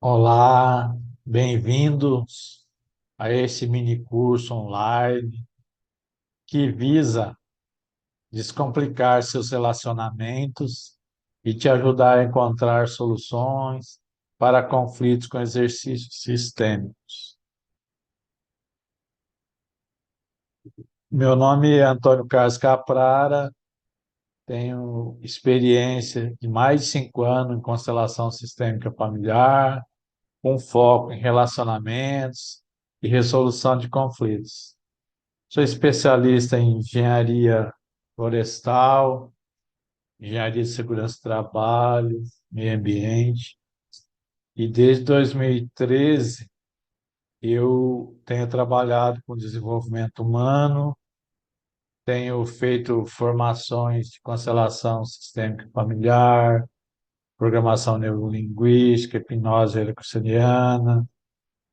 Olá, bem-vindos a esse mini curso online que visa descomplicar seus relacionamentos e te ajudar a encontrar soluções para conflitos com exercícios sistêmicos. Meu nome é Antônio Carlos Caprara, tenho experiência de mais de 5 anos em constelação sistêmica familiar, com foco em relacionamentos e resolução de conflitos. Sou especialista em engenharia florestal, engenharia de segurança do trabalho, meio ambiente, e desde 2013 eu tenho trabalhado com desenvolvimento humano, tenho feito formações de constelação sistêmica familiar, programação neurolinguística, hipnose ericksoniana,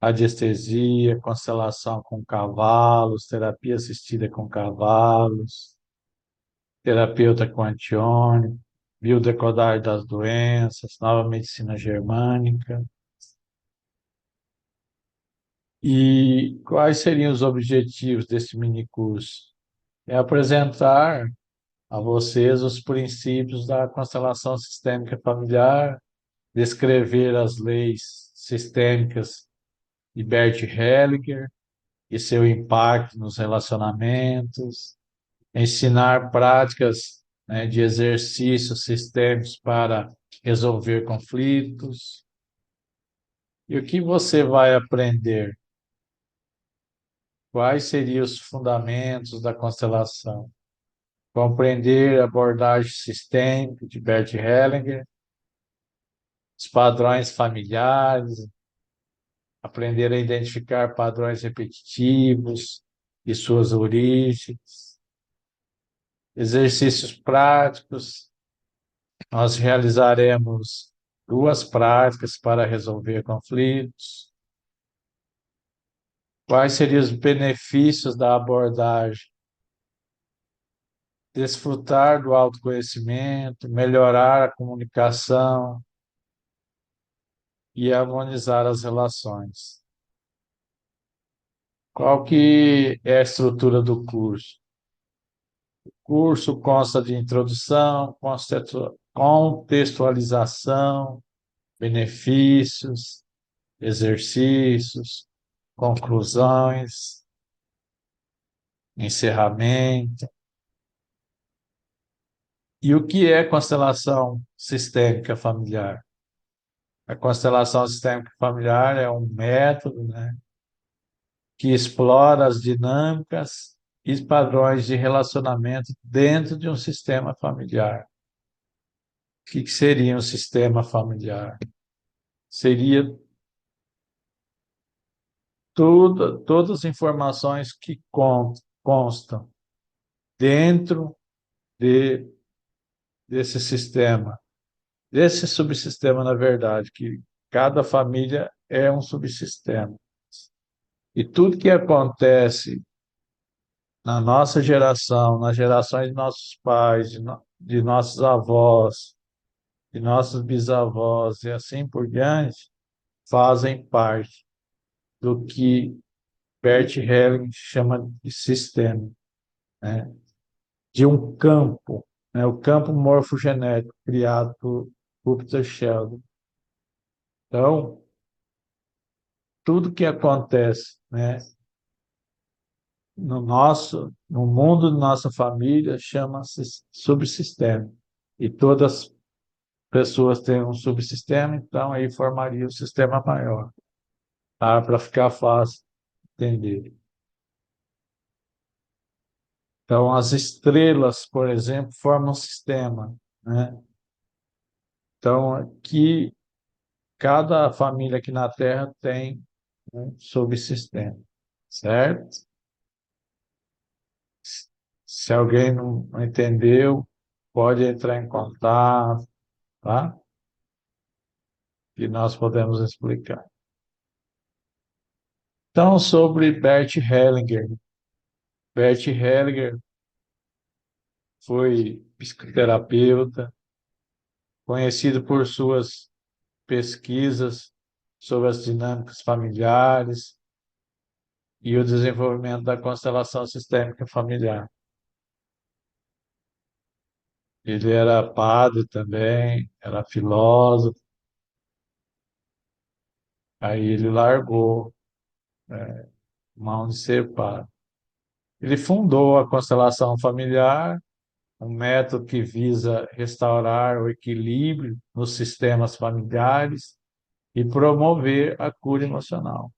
radiestesia, constelação com cavalos, terapia assistida com cavalos, terapeuta quantiônico, biodecodagem das doenças, nova medicina germânica. E quais seriam os objetivos desse minicurso? É apresentar a vocês os princípios da constelação sistêmica familiar, descrever as leis sistêmicas de Bert Hellinger e seu impacto nos relacionamentos, ensinar práticas, né, de exercícios sistêmicos para resolver conflitos. E o que você vai aprender? Quais seriam os fundamentos da constelação? Compreender a abordagem sistêmica de Bert Hellinger, os padrões familiares, aprender a identificar padrões repetitivos e suas origens, exercícios práticos. Nós realizaremos 2 práticas para resolver conflitos. Quais seriam os benefícios da abordagem? Desfrutar do autoconhecimento, melhorar a comunicação e harmonizar as relações. Qual que é a estrutura do curso? O curso consta de introdução, contextualização, benefícios, exercícios, conclusões, encerramento. E o que é constelação sistêmica familiar? A constelação sistêmica familiar é um método, né, que explora as dinâmicas e padrões de relacionamento dentro de um sistema familiar. O que seria um sistema familiar? Seria todas as informações que constam dentro de, desse sistema, desse subsistema, na verdade, que cada família é um subsistema. E tudo que acontece na nossa geração, nas gerações de nossos pais, de nossos avós, de nossos bisavós e assim por diante, fazem parte do que Bert Helling chama de sistema, né? De um campo, né? O campo morfogenético criado por Rupert Sheldrake. Então, tudo que acontece, né, no mundo de nossa família chama-se subsistema. E todas as pessoas têm um subsistema, então aí formaria o sistema maior, tá? Para ficar fácil de entender. Então, as estrelas, por exemplo, formam um sistema, né? Então, aqui, cada família aqui na Terra tem um subsistema, certo? Se alguém não entendeu, pode entrar em contato, tá? Que nós podemos explicar. Então, sobre Bert Hellinger. Bert Hellinger foi psicoterapeuta, conhecido por suas pesquisas sobre as dinâmicas familiares e o desenvolvimento da constelação sistêmica familiar. Ele era padre também, era filósofo, aí ele largou mão de ser padre. Ele fundou a constelação familiar, um método que visa restaurar o equilíbrio nos sistemas familiares e promover a cura emocional.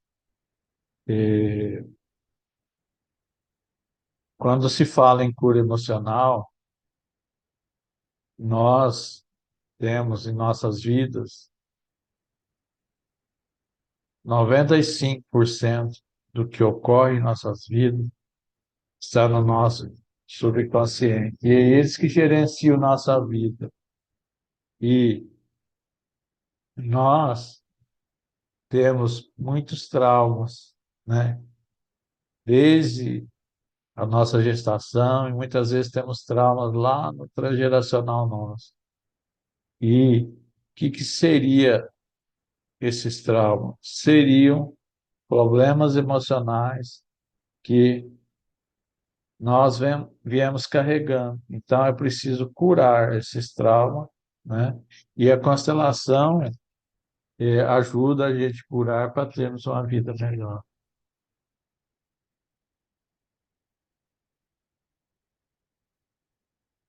E quando se fala em cura emocional, nós temos em nossas vidas 95% do que ocorre em nossas vidas está no nosso subconsciente. E é eles que gerenciam nossa vida. E nós temos muitos traumas, né? Desde a nossa gestação, e muitas vezes temos traumas lá no transgeracional nosso. E o que seria esses traumas? Seriam problemas emocionais que nós viemos carregando. Então, é preciso curar esses traumas, né? E a constelação ajuda a gente a curar para termos uma vida melhor.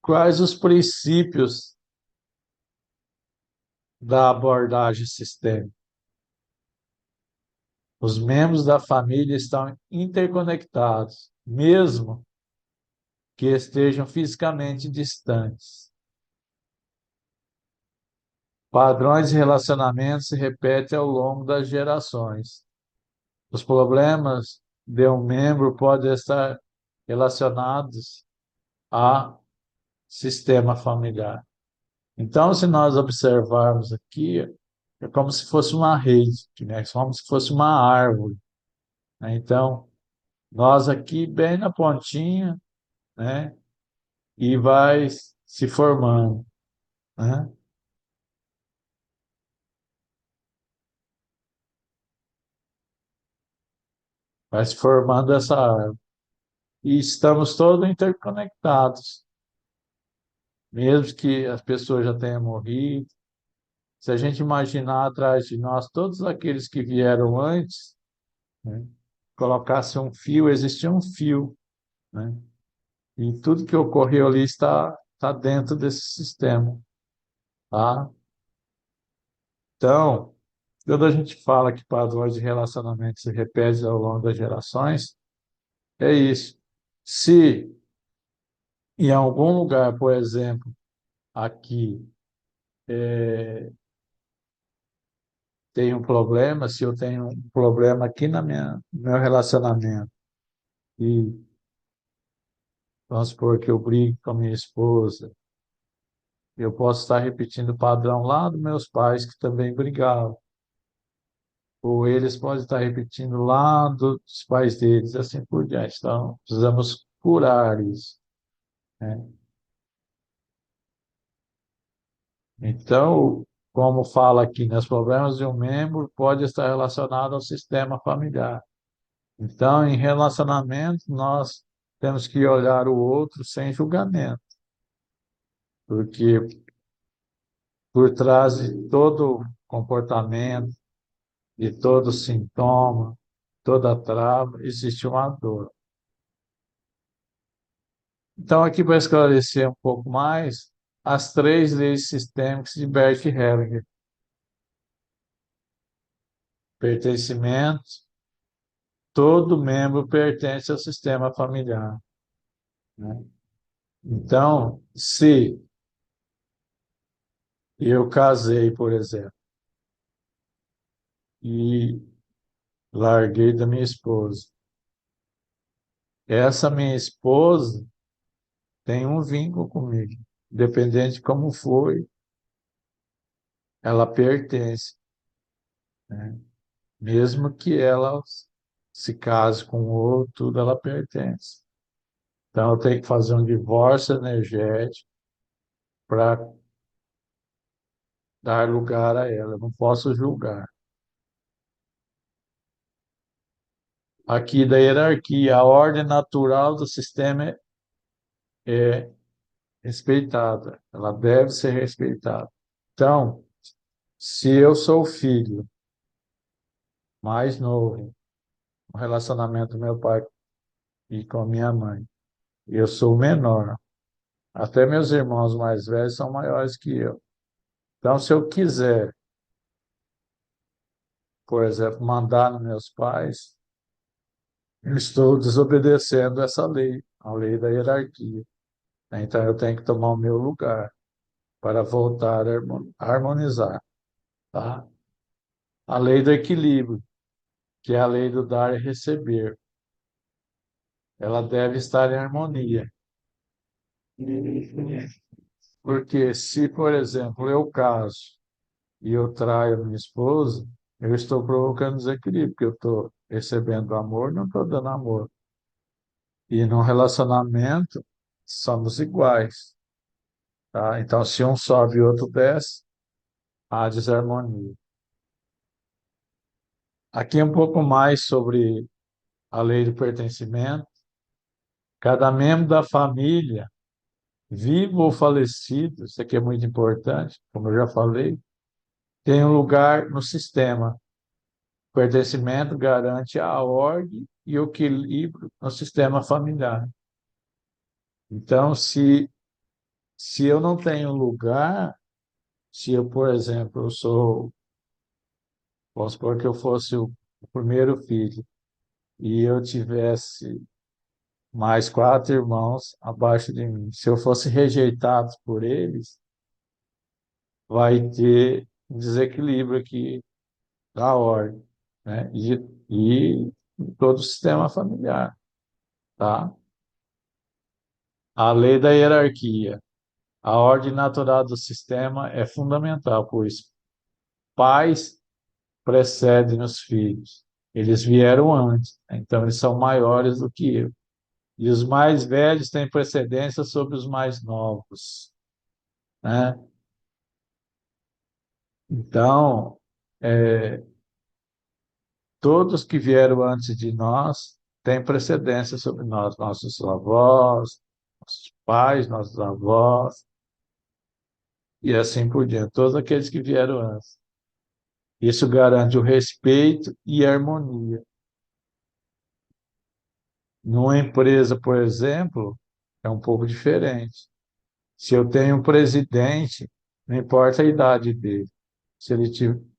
Quais os princípios da abordagem sistêmica? Os membros da família estão interconectados, mesmo que estejam fisicamente distantes. Padrões de relacionamento se repetem ao longo das gerações. Os problemas de um membro podem estar relacionados a sistema familiar. Então, se nós observarmos aqui, é como se fosse uma rede, né? Como se fosse uma árvore, né? Então, nós aqui bem na pontinha, né? E vai se formando, né? Vai se formando essa árvore. E estamos todos interconectados, mesmo que as pessoas já tenham morrido. Se a gente imaginar atrás de nós todos aqueles que vieram antes, né? Colocasse um fio, existia um fio, né? E tudo que ocorreu ali está dentro desse sistema, tá? Então, quando a gente fala que padrões de relacionamento se repetem ao longo das gerações, é isso. Se em algum lugar, por exemplo, aqui tem um problema, se eu tenho um problema aqui no meu relacionamento, e vamos supor que eu brigo com a minha esposa, eu posso estar repetindo o padrão lá dos meus pais que também brigavam. Ou eles podem estar repetindo lá dos pais deles, assim por diante. Então, precisamos curar isso, né? Então, como fala aqui, né, os problemas de um membro pode estar relacionado ao sistema familiar. Então, em relacionamento, nós temos que olhar o outro sem julgamento, porque por trás de todo comportamento, de todo sintoma, toda trava, existe uma dor. Então, aqui para esclarecer um pouco mais, as três leis sistêmicas de Bert Hellinger: pertencimento, todo membro pertence ao sistema familiar, né? Então, se eu casei, por exemplo, e larguei da minha esposa, essa minha esposa tem um vínculo comigo, independente de como foi, ela pertence, né? Mesmo que ela se case com outro, tudo ela pertence. Então, eu tenho que fazer um divórcio energético para dar lugar a ela. Eu não posso julgar. aqui da hierarquia, a ordem natural do sistema é respeitada, ela deve ser respeitada. Então, se eu sou o filho mais novo, no relacionamento do meu pai e com a minha mãe, e eu sou o menor, até meus irmãos mais velhos são maiores que eu. Então, se eu quiser, por exemplo, mandar nos meus pais, eu estou desobedecendo essa lei, a lei da hierarquia. Então, eu tenho que tomar o meu lugar para voltar a harmonizar, tá? A lei do equilíbrio, que é a lei do dar e receber, ela deve estar em harmonia. Porque se, por exemplo, eu caso e eu traio minha esposa, eu estou provocando desequilíbrio, porque eu estou recebendo amor, não estou dando amor. E no relacionamento, somos iguais, tá? Então, se um sobe e o outro desce, há desarmonia. Aqui um pouco mais sobre a lei do pertencimento. Cada membro da família, vivo ou falecido, isso aqui é muito importante, como eu já falei, tem um lugar no sistema. O pertencimento garante a ordem e o equilíbrio no sistema familiar. Então, se eu não tenho lugar, se eu, por exemplo, eu sou, vamos supor que eu fosse o primeiro filho e eu tivesse mais quatro irmãos abaixo de mim, se eu fosse rejeitado por eles, vai ter um desequilíbrio aqui da ordem, né? E em todo o sistema familiar, tá? A lei da hierarquia. A ordem natural do sistema é fundamental, pois pais precedem os filhos. Eles vieram antes, né? Então eles são maiores do que eu. E os mais velhos têm precedência sobre os mais novos, né? Então, é, todos que vieram antes de nós têm precedência sobre nós, nossos avós, nossos pais, nossos avós, e assim por diante, todos aqueles que vieram antes. Isso garante o respeito e a harmonia. Numa empresa, por exemplo, é um pouco diferente. Se eu tenho um presidente, não importa a idade dele. Se ele,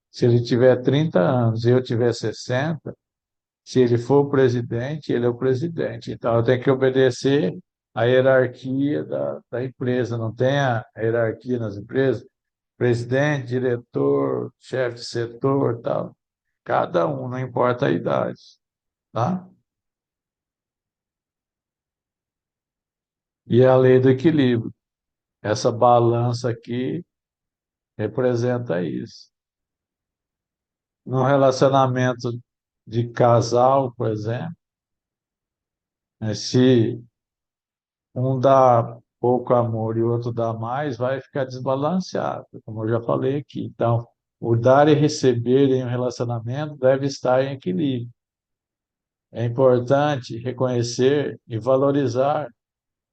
se ele tiver 30 anos e eu tiver 60, se ele for o presidente, ele é o presidente. Então, eu tenho que obedecer à hierarquia da empresa. Não tem a hierarquia nas empresas? Presidente, diretor, chefe de setor, tal. Cada um, não importa a idade, tá? E a lei do equilíbrio. Essa balança aqui representa isso. No relacionamento de casal, por exemplo, né, se um dá pouco amor e o outro dá mais, vai ficar desbalanceado, como eu já falei aqui. Então, o dar e receber em um relacionamento deve estar em equilíbrio. É importante reconhecer e valorizar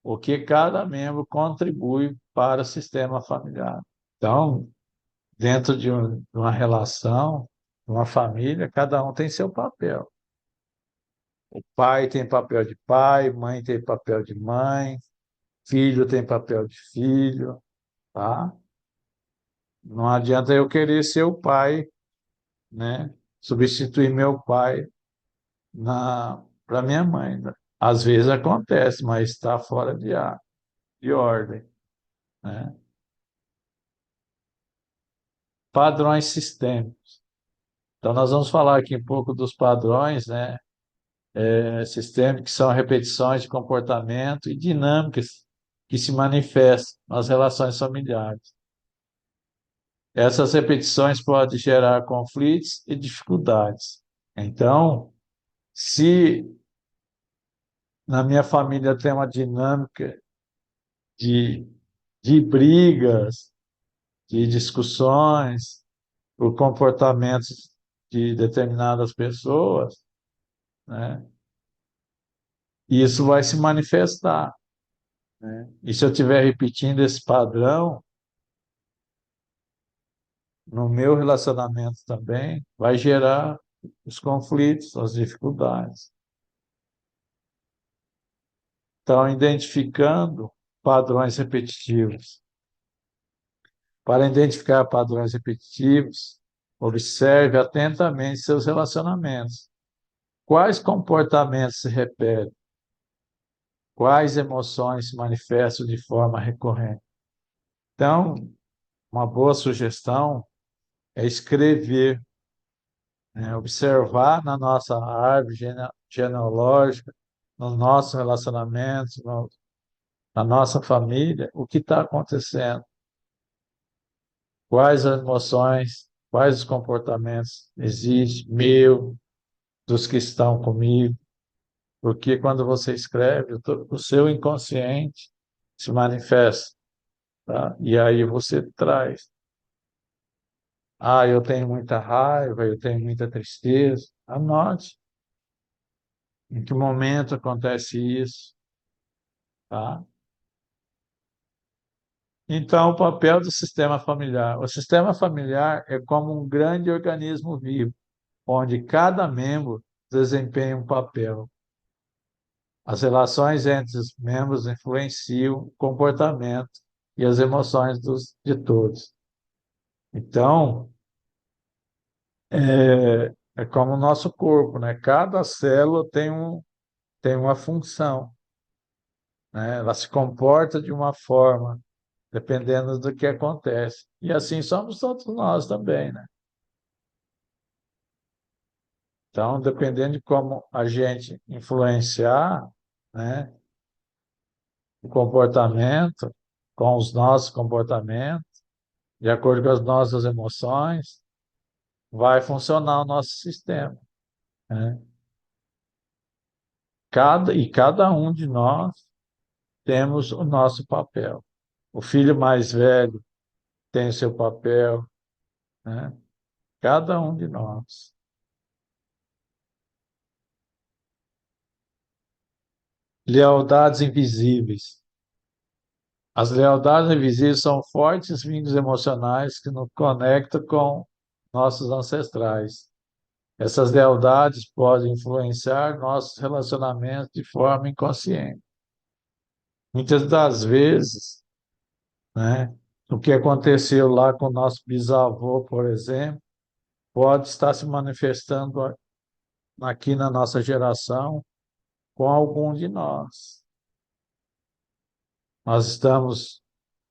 o que cada membro contribui para o sistema familiar. Então, dentro de uma relação, uma família, cada um tem seu papel. O pai tem papel de pai, mãe tem papel de mãe, filho tem papel de filho, tá? Não adianta eu querer ser o pai, né? Substituir meu pai na para minha mãe, né? Às vezes acontece, mas está fora de ordem, né? Padrões sistêmicos. Então, nós vamos falar aqui um pouco dos padrões, né? Sistêmicos, que são repetições de comportamento e dinâmicas que se manifestam nas relações familiares. Essas repetições podem gerar conflitos e dificuldades. Então, se na minha família tem uma dinâmica de, de brigas, de discussões, por comportamentos de determinadas pessoas, né? E isso vai se manifestar, né? E se eu estiver repetindo esse padrão no meu relacionamento também, vai gerar os conflitos, as dificuldades. Então, identificando padrões repetitivos. Para identificar padrões repetitivos, observe atentamente seus relacionamentos. Quais comportamentos se repetem? Quais emoções se manifestam de forma recorrente? Então, uma boa sugestão é escrever, né? Observar na nossa árvore genealógica, nos nossos relacionamentos, na nossa família, o que está acontecendo, quais as emoções, quais os comportamentos existem, meu, dos que estão comigo, porque quando você escreve, o seu inconsciente se manifesta, tá? E aí você traz. Ah, eu tenho muita raiva, eu tenho muita tristeza. Anote em que momento acontece isso, tá? Então, o papel do sistema familiar. O sistema familiar é como um grande organismo vivo, onde cada membro desempenha um papel. As relações entre os membros influenciam o comportamento e as emoções de todos. Então, é como o nosso corpo, né? Cada célula tem uma função, né? Ela se comporta de uma forma, dependendo do que acontece. E assim somos todos nós também, né? Então, dependendo de como a gente influenciar, né, o comportamento, com os nossos comportamentos, de acordo com as nossas emoções, vai funcionar o nosso sistema, né? Cada um de nós temos o nosso papel. O filho mais velho tem o seu papel, né? Cada um de nós. Lealdades invisíveis. As lealdades invisíveis são fortes vínculos emocionais que nos conectam com nossos ancestrais. Essas lealdades podem influenciar nossos relacionamentos de forma inconsciente. Muitas das vezes, né, o que aconteceu lá com o nosso bisavô, por exemplo, pode estar se manifestando aqui na nossa geração com algum de nós. Nós estamos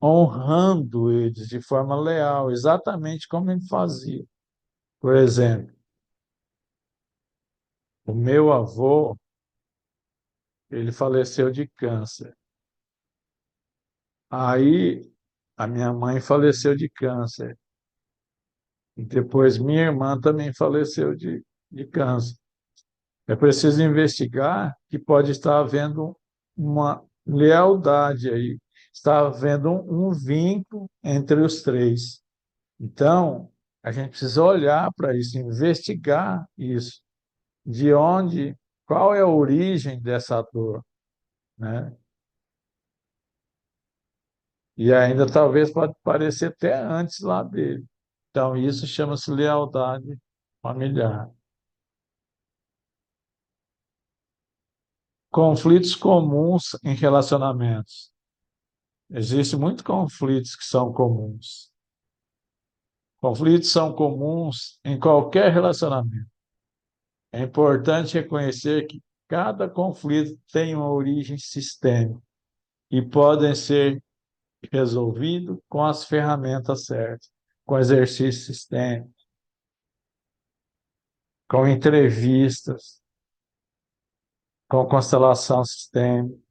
honrando eles de forma leal, exatamente como ele fazia. Por exemplo, o meu avô, ele faleceu de câncer. Aí a minha mãe faleceu de câncer. E depois minha irmã também faleceu de câncer. É preciso investigar que pode estar havendo uma lealdade aí, está havendo um vínculo entre os três. Então, a gente precisa olhar para isso, investigar isso, de onde, qual é a origem dessa dor, né? E ainda talvez pode parecer até antes lá dele. Então, isso chama-se lealdade familiar. Conflitos comuns em relacionamentos. Existem muitos conflitos que são comuns. Conflitos são comuns em qualquer relacionamento. É importante reconhecer que cada conflito tem uma origem sistêmica e podem ser resolvidos com as ferramentas certas, com exercício sistêmico, com entrevistas, com constelação sistêmica,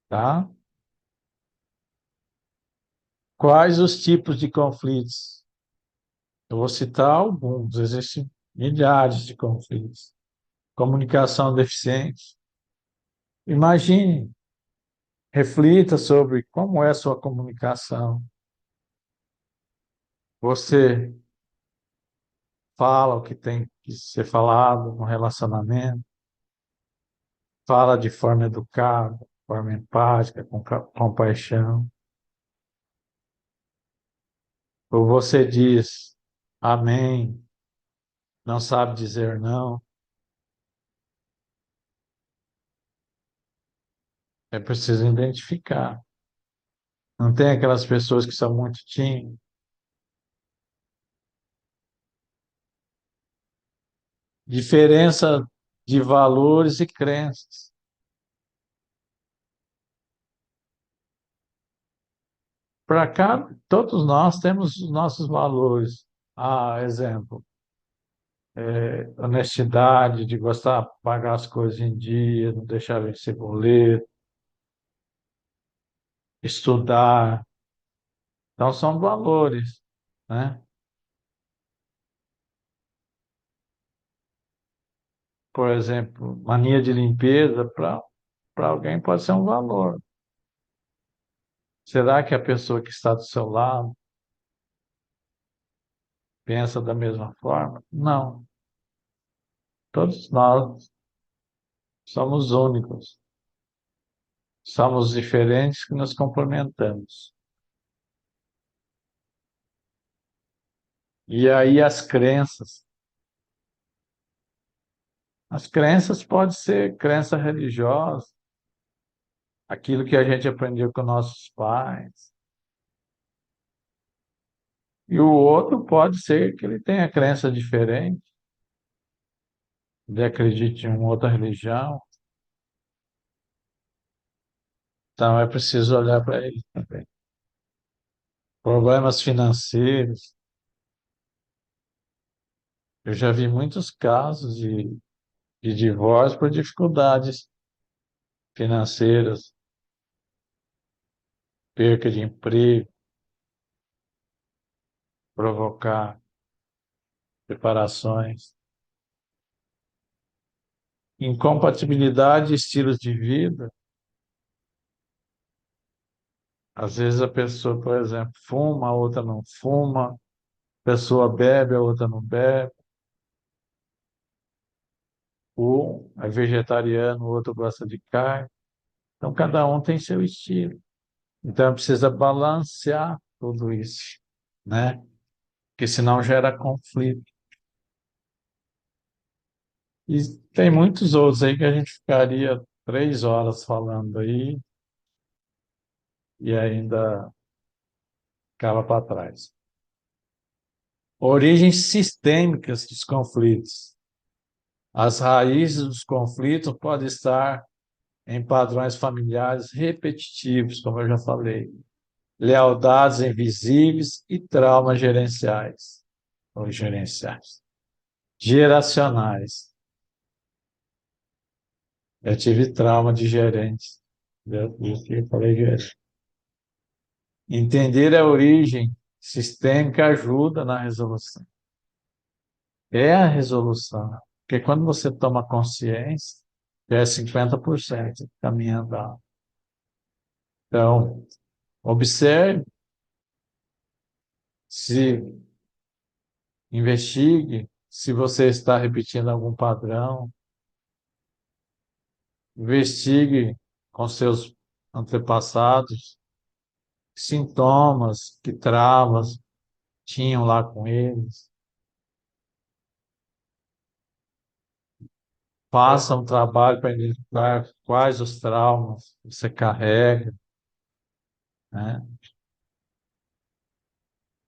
tá? Quais os tipos de conflitos? Eu vou citar alguns, existem milhares de conflitos. Comunicação deficiente. Imagine, reflita sobre como é a sua comunicação. Você fala o que tem que ser falado no relacionamento, fala de forma educada, forma empática, com compaixão. Ou você diz amém, não sabe dizer não. É preciso identificar. Não tem aquelas pessoas que são muito tímidas. Diferença de valores e crenças. Para cá, todos nós temos os nossos valores. Ah, exemplo, honestidade, de gostar de pagar as coisas em dia, não deixar vencer boleto, estudar. Então, são valores, né? Por exemplo, mania de limpeza, para alguém pode ser um valor. Será que a pessoa que está do seu lado pensa da mesma forma? Não. Todos nós somos únicos. Somos diferentes que nos complementamos. E aí as crenças. As crenças podem ser crença religiosa, aquilo que a gente aprendeu com nossos pais. E o outro pode ser que ele tenha crença diferente, ele acredite em uma outra religião. Então é preciso olhar para ele também. Problemas financeiros. Eu já vi muitos casos de divórcio por dificuldades financeiras, perca de emprego, provocar separações, incompatibilidade de estilos de vida. Às vezes a pessoa, por exemplo, fuma, a outra não fuma, a pessoa bebe, a outra não bebe, um é vegetariano, o outro gosta de carne. Então, cada um tem seu estilo. Então, precisa balancear tudo isso, né? Porque senão gera conflito. E tem muitos outros aí que a gente ficaria 3 horas falando aí e ainda ficava para trás. Origens sistêmicas dos conflitos. As raízes dos conflitos podem estar em padrões familiares repetitivos, como eu já falei, lealdades invisíveis e traumas gerenciais, ou gerenciais, geracionais. Eu tive trauma de gerente. Eu falei gerente. Entender a origem sistêmica ajuda na resolução. É a resolução. Porque quando você toma consciência, já é 50% caminhando. Então, observe, se investigue, se você está repetindo algum padrão, investigue com seus antepassados sintomas, que travas tinham lá com eles. Faça um trabalho para identificar quais os traumas você carrega, né?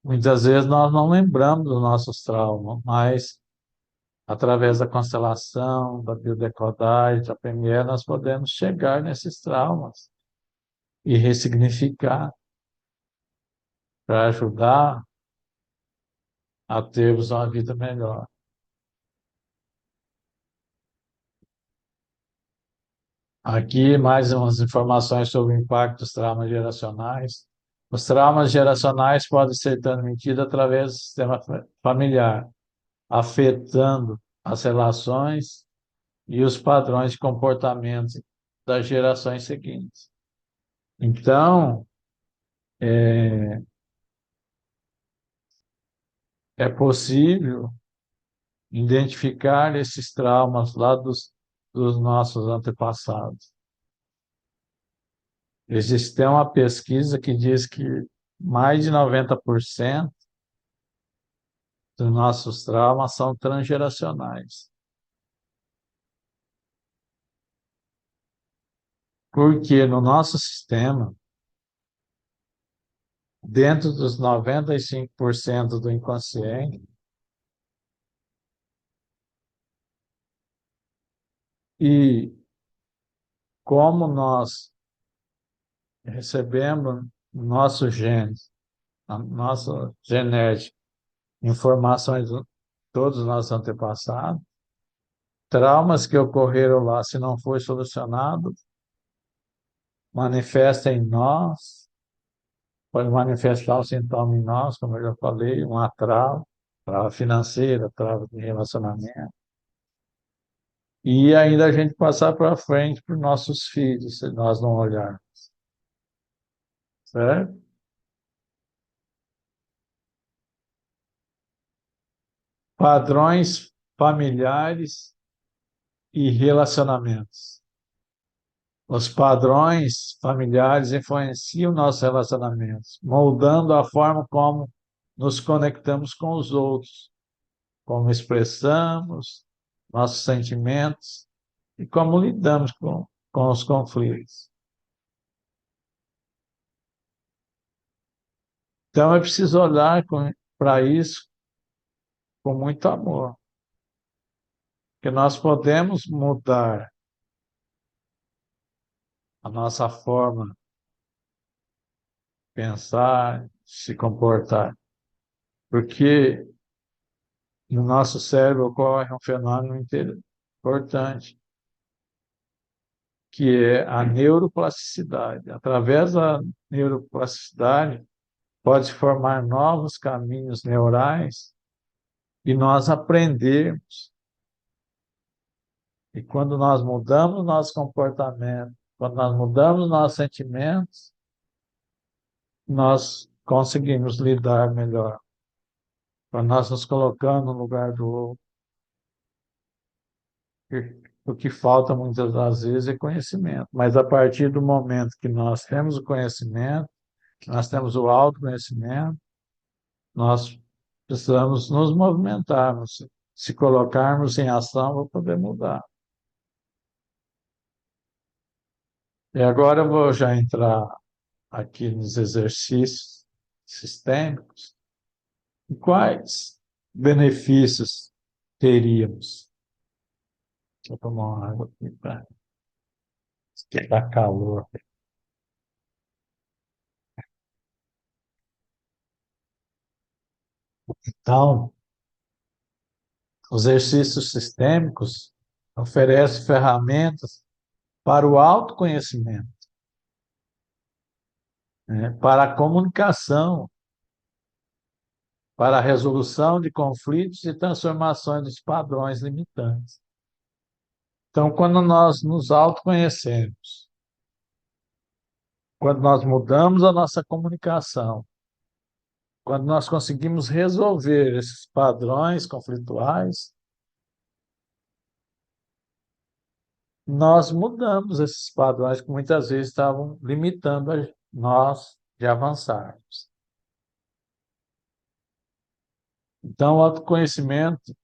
Muitas vezes nós não lembramos dos nossos traumas, mas através da constelação, da biodecodagem, da PNL, nós podemos chegar nesses traumas e ressignificar para ajudar a termos uma vida melhor. Aqui mais umas informações sobre o impacto dos traumas geracionais. Os traumas geracionais podem ser transmitidos através do sistema familiar, afetando as relações e os padrões de comportamento das gerações seguintes. Então, é possível identificar esses traumas lá dos dos nossos antepassados. Existe uma pesquisa que diz que mais de 90% dos nossos traumas são transgeracionais. Porque no nosso sistema, dentro dos 95% do inconsciente, e como nós recebemos nossos genes, a nossa genética, informações de todos os nossos antepassados, traumas que ocorreram lá, se não foi solucionado, manifesta em nós, pode manifestar o sintoma em nós, como eu já falei, uma trava financeira, trava de relacionamento. E ainda a gente passar para frente para os nossos filhos, se nós não olharmos, certo? Padrões familiares e relacionamentos. Os padrões familiares influenciam nossos relacionamentos, moldando a forma como nos conectamos com os outros, como expressamos nossos sentimentos e como lidamos com os conflitos. Então, é preciso olhar para isso com muito amor, que nós podemos mudar a nossa forma de pensar, se comportar, porque no nosso cérebro ocorre um fenômeno importante, que é a neuroplasticidade. Através da neuroplasticidade, pode formar novos caminhos neurais e nós aprendemos. E quando nós mudamos nosso comportamento, quando nós mudamos nossos sentimentos, nós conseguimos lidar melhor. Quando nós nos colocamos no lugar do outro. O que falta muitas das vezes é conhecimento. Mas a partir do momento que nós temos o conhecimento, que nós temos o autoconhecimento, nós precisamos nos movimentarmos, se colocarmos em ação para poder mudar. E agora eu vou já entrar aqui nos exercícios sistêmicos. E quais benefícios teríamos? Deixa eu tomar uma água aqui para esquentar calor. Então, os exercícios sistêmicos oferecem ferramentas para o autoconhecimento, né? Para a comunicação, para a resolução de conflitos e transformações dos padrões limitantes. Então, quando nós nos autoconhecemos, quando nós mudamos a nossa comunicação, quando nós conseguimos resolver esses padrões conflituais, nós mudamos esses padrões que muitas vezes estavam limitando a nós de avançarmos. Então, o autoconhecimento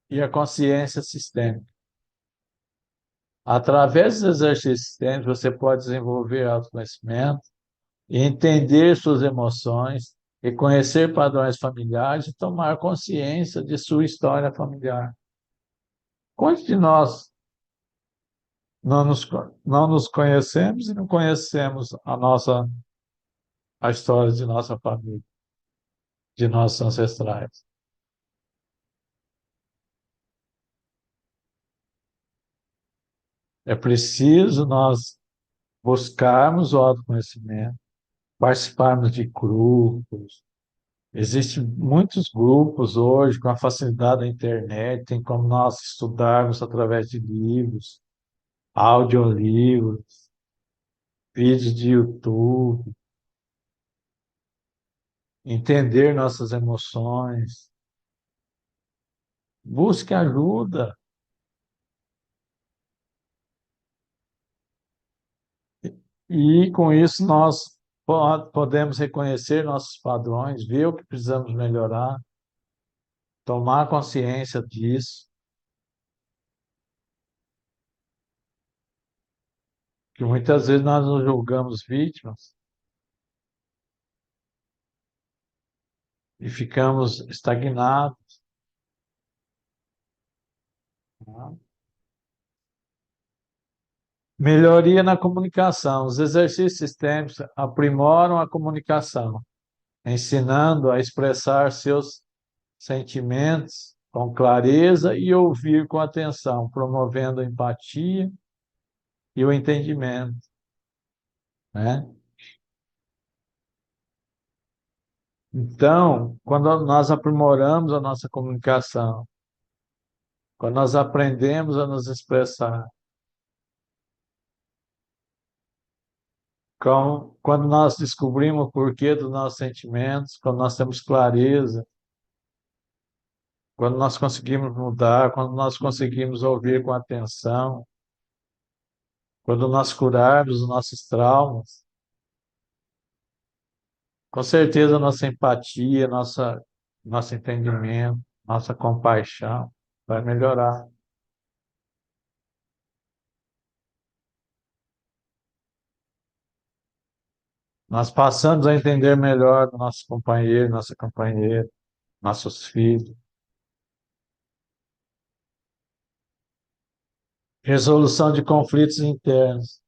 e a consciência sistêmica. Através dos exercícios sistêmicos, você pode desenvolver autoconhecimento, entender suas emoções, reconhecer padrões familiares e tomar consciência de sua história familiar. Quantos de nós não nos conhecemos e não conhecemos a história de nossa família, de nossos ancestrais? É preciso nós buscarmos o autoconhecimento, participarmos de grupos. Existem muitos grupos hoje com a facilidade da internet, tem como nós estudarmos através de livros, audiolivros, vídeos de YouTube, entender nossas emoções. Busque ajuda. E com isso nós podemos reconhecer nossos padrões, ver o que precisamos melhorar, tomar consciência disso, que muitas vezes nós nos julgamos vítimas e ficamos estagnados, né? Melhoria na comunicação. Os exercícios sistêmicos aprimoram a comunicação, ensinando a expressar seus sentimentos com clareza e ouvir com atenção, promovendo a empatia e o entendimento, né? Então, quando nós aprimoramos a nossa comunicação, quando nós aprendemos a nos expressar, quando nós descobrimos o porquê dos nossos sentimentos, quando nós temos clareza, quando nós conseguimos mudar, quando nós conseguimos ouvir com atenção, quando nós curarmos os nossos traumas, com certeza nossa empatia, nosso entendimento, nossa compaixão vai melhorar. Nós passamos a entender melhor o nosso companheiro, nossa companheira, nossos filhos. Resolução de conflitos internos,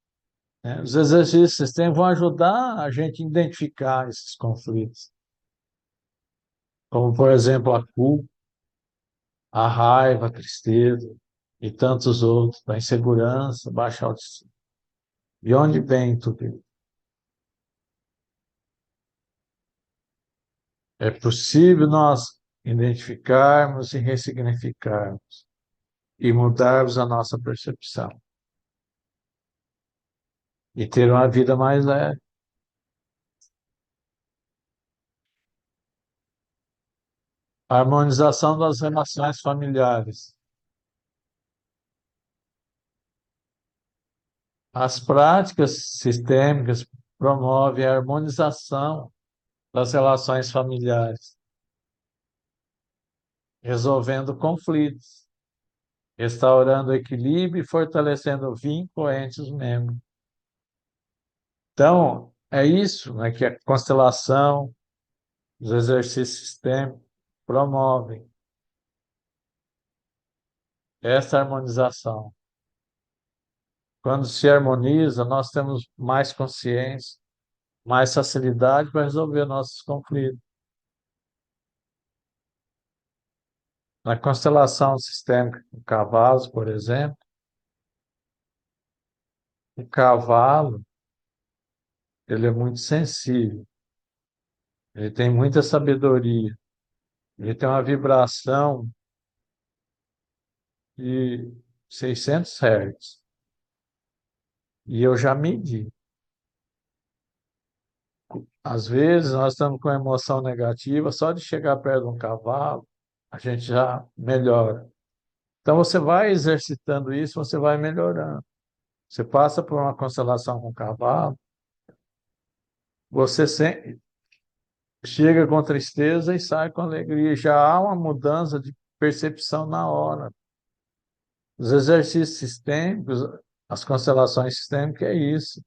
né? Os exercícios sistêmicos vão ajudar a gente a identificar esses conflitos, como, por exemplo, a culpa, a raiva, a tristeza e tantos outros, a insegurança, a baixa autoestima. De onde vem tudo isso? É possível nós identificarmos e ressignificarmos e mudarmos a nossa percepção e ter uma vida mais leve. A harmonização das relações familiares. As práticas sistêmicas promovem a harmonização das relações familiares, resolvendo conflitos, restaurando o equilíbrio e fortalecendo o vínculo entre os membros. Então, é isso, né, que a constelação, os exercícios sistêmicos promovem essa harmonização. Quando se harmoniza, nós temos mais consciência, mais facilidade para resolver nossos conflitos. Na constelação sistêmica com cavalos, por exemplo, o cavalo, ele é muito sensível, ele tem muita sabedoria, ele tem uma vibração de 600 Hz. E eu já medi. Às vezes nós estamos com emoção negativa, só de chegar perto de um cavalo, a gente já melhora. Então você vai exercitando isso, você vai melhorando. Você passa por uma constelação com o cavalo, você chega com tristeza e sai com alegria. Já há uma mudança de percepção na hora. Os exercícios sistêmicos, as constelações sistêmicas é isso.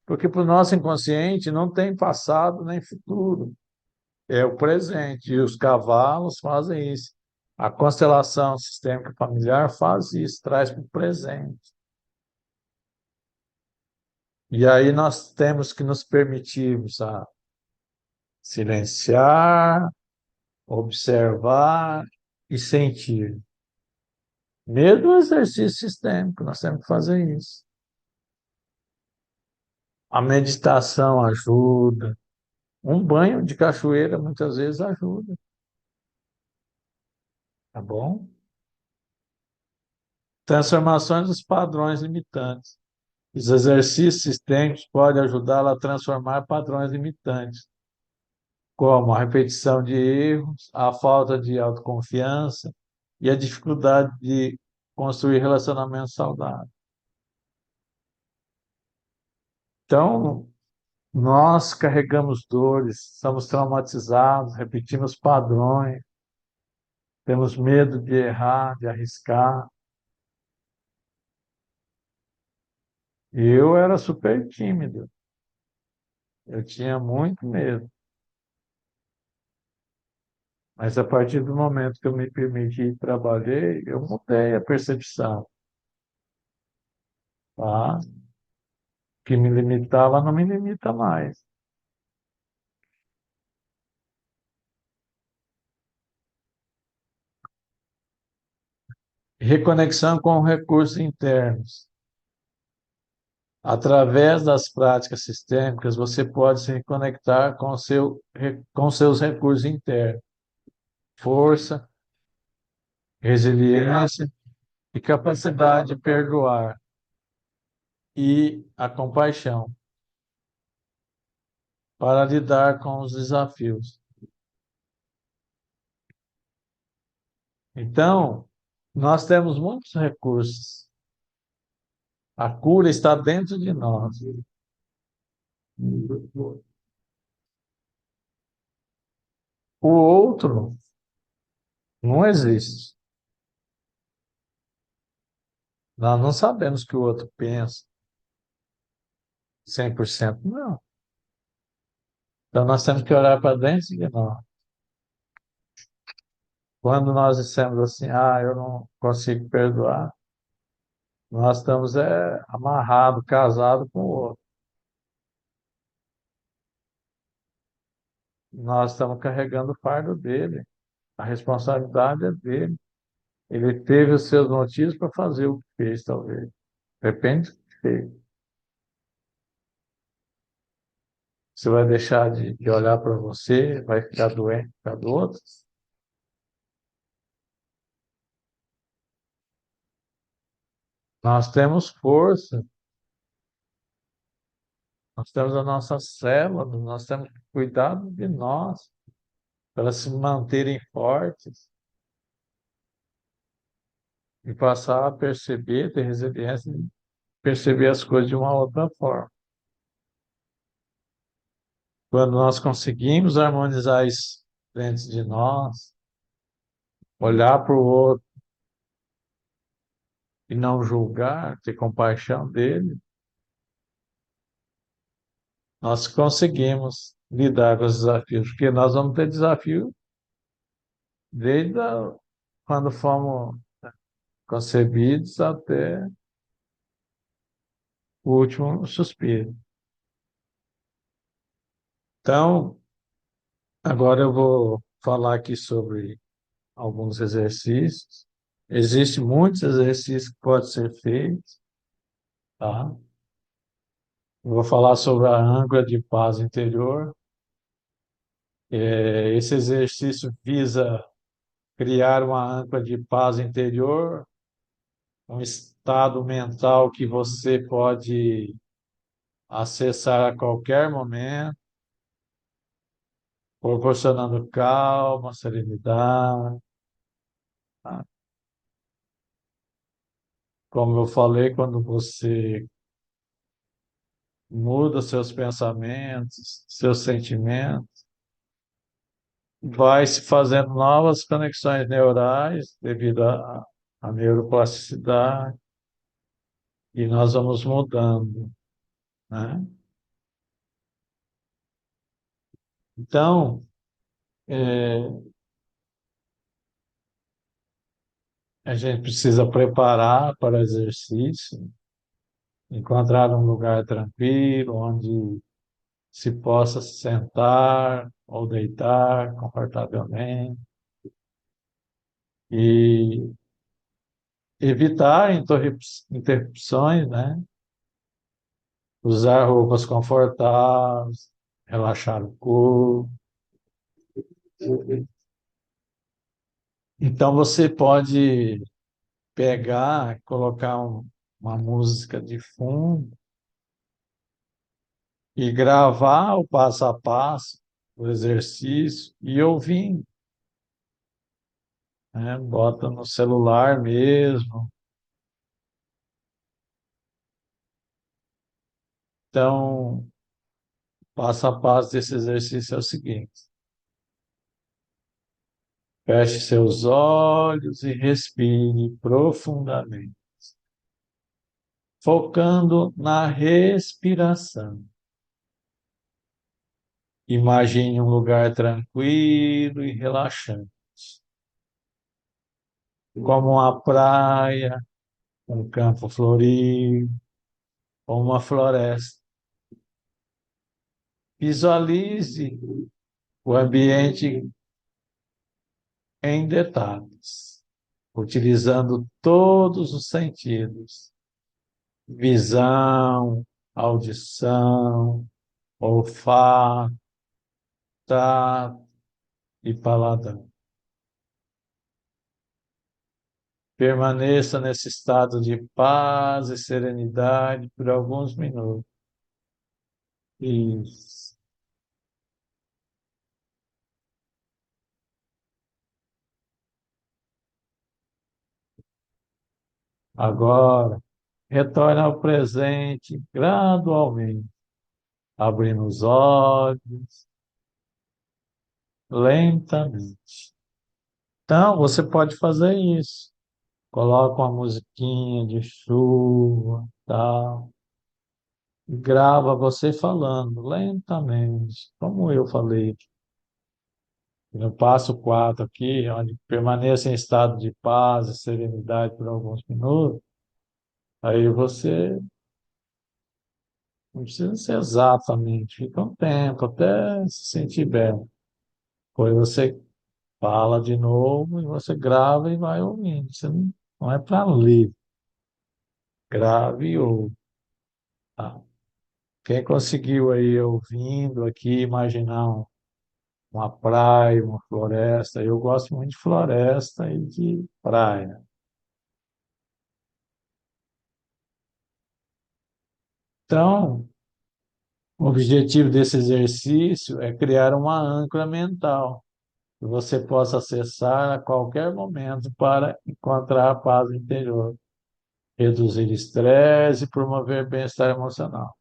Porque para o nosso inconsciente não tem passado nem futuro, é o presente. E os cavalos fazem isso. A constelação sistêmica familiar faz isso, traz para o presente. E aí nós temos que nos permitirmos a silenciar, observar e sentir. Mesmo o exercício sistêmico, nós temos que fazer isso. A meditação ajuda. Um banho de cachoeira muitas vezes ajuda, tá bom? Transformações dos padrões limitantes. Os exercícios sistêmicos podem ajudá-la a transformar padrões limitantes, como a repetição de erros, a falta de autoconfiança e a dificuldade de construir relacionamentos saudáveis. Então, nós carregamos dores, estamos traumatizados, repetimos padrões, temos medo de errar, de arriscar. Eu era super tímido, eu tinha muito medo, mas a partir do momento que eu me permiti e trabalhei, eu mudei a percepção, tá? O que me limitava não me limita mais. Reconexão com recursos internos. Através das práticas sistêmicas, você pode se conectar com com seus recursos internos, força, resiliência e capacidade de perdoar e a compaixão para lidar com os desafios. Então, nós temos muitos recursos. A cura está dentro de nós. O outro não existe. Nós não sabemos o que o outro pensa 100%, não. Então, nós temos que olhar para dentro de nós. Quando nós dissemos assim, eu não consigo perdoar, nós estamos amarrados, casados com o outro. Nós estamos carregando o fardo dele. A responsabilidade é dele. Ele teve os seus motivos para fazer o que fez, talvez. Depende do que fez. Você vai deixar de olhar para você, vai ficar doente por causa do outro. Nós temos força, nós temos a nossa célula, nós temos que cuidar de nós, para elas se manterem fortes e passar a perceber, ter resiliência, e perceber as coisas de uma outra forma. Quando nós conseguimos harmonizar isso dentro de nós, olhar para o outro e não julgar, ter compaixão dele, nós conseguimos lidar com os desafios, porque nós vamos ter desafio quando fomos concebidos até o último suspiro. Então, agora eu vou falar aqui sobre alguns exercícios. Existem muitos exercícios que podem ser feitos, tá? Eu vou falar sobre a âncora de paz interior. Esse exercício visa criar uma âncora de paz interior, um estado mental que você pode acessar a qualquer momento, proporcionando calma, serenidade, tá? Como eu falei, quando você muda seus pensamentos, seus sentimentos, vai se fazendo novas conexões neurais devido à neuroplasticidade e nós vamos mudando, né? Então, é, a gente precisa preparar para o exercício, encontrar um lugar tranquilo, onde se possa sentar ou deitar confortavelmente e evitar interrupções, né? Usar roupas confortáveis, relaxar o corpo. Então você pode pegar, colocar uma música de fundo e gravar o passo a passo do exercício e ouvindo, né? Bota no celular mesmo. Então, passo a passo desse exercício é o seguinte: feche seus olhos e respire profundamente, focando na respiração. Imagine um lugar tranquilo e relaxante, como uma praia, um campo florido ou uma floresta. Visualize o ambiente em detalhes, utilizando todos os sentidos: visão, audição, olfato, tato e paladar. Permaneça nesse estado de paz e serenidade por alguns minutos. Isso. Agora, retorne ao presente gradualmente, abrindo os olhos lentamente. Então, você pode fazer isso. Coloca uma musiquinha de chuva, tal, e grava você falando lentamente, como eu falei. No passo 4 aqui, onde permaneça em estado de paz e serenidade por alguns minutos, aí você não precisa ser exatamente, fica um tempo até se sentir bem. Depois você fala de novo e você grava e vai ouvindo. Você não é para ler, grave e ouve. Tá? Quem conseguiu aí ouvindo aqui imaginar uma praia, uma floresta? Eu gosto muito de floresta e de praia. Então, o objetivo desse exercício é criar uma âncora mental que você possa acessar a qualquer momento para encontrar a paz interior, reduzir estresse e promover bem-estar emocional.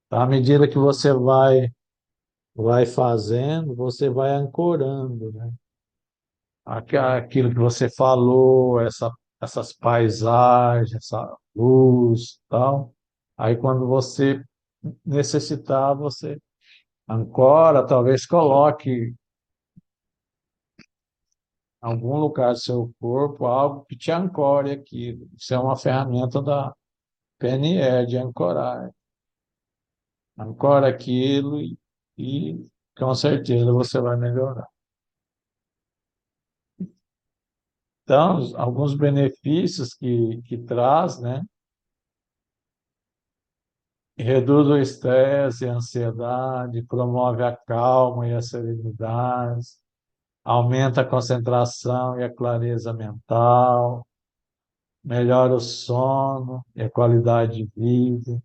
Então, à medida que você vai fazendo, você vai ancorando, né? Aquilo que você falou, essas paisagens, essa luz, tal. Aí, quando você necessitar, você ancora, talvez coloque em algum lugar do seu corpo algo que te ancore aqui. Isso é uma ferramenta da PNE de ancorar. Ancora aquilo e com certeza você vai melhorar. Então, alguns benefícios que traz, né? Reduz o estresse e a ansiedade, promove a calma e a serenidade, aumenta a concentração e a clareza mental, melhora o sono e a qualidade de vida.